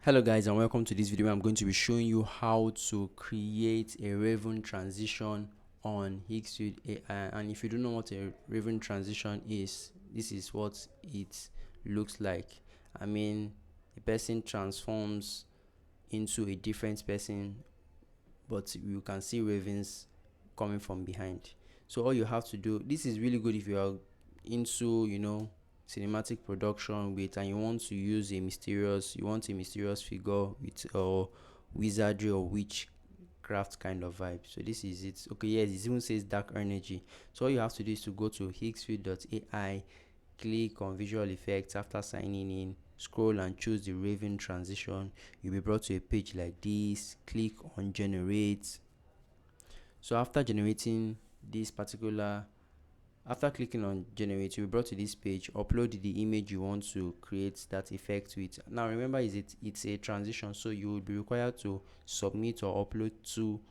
Hello guys, and welcome to this video. I'm going to be showing you how to create a Raven transition on Higgsfield AI. And if you don't know what a Raven transition is, this is what it looks like. I mean, the person transforms into a different person, but you can see ravens coming from behind. So all you have to do, this is really good if you are into cinematic production with, and you want to use a mysterious figure with wizardry or witchcraft kind of vibe. So this is it. Okay, yes, it even says dark energy. So all you have to do is to go to higgsfield.ai, click on visual effects. After signing in, scroll and choose the raven transition. You'll be brought to a page like this. Click on generate. So after clicking on generate, you'll be brought to this page. Upload the image you want to create that effect with. Now remember, it's a transition, so you will be required to submit or upload two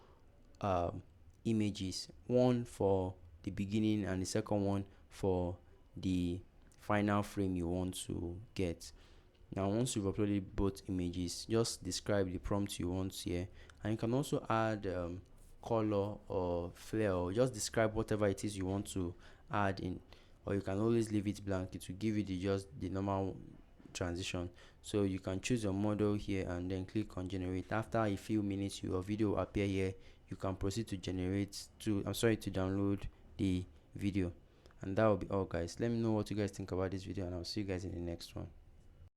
images, one for the beginning and the second one for the final frame you want to get. Now once you've uploaded both images, just describe the prompt you want here, and you can also add color or flare, or just describe whatever it is you want to add in, or you can always leave it blank. It will give you just the normal transition. So you can choose your model here and then click on generate. After a few minutes, your video will appear here. You can proceed to download the video. And that will be all, guys. Let me know what you guys think about this video, and I'll see you guys in the next one.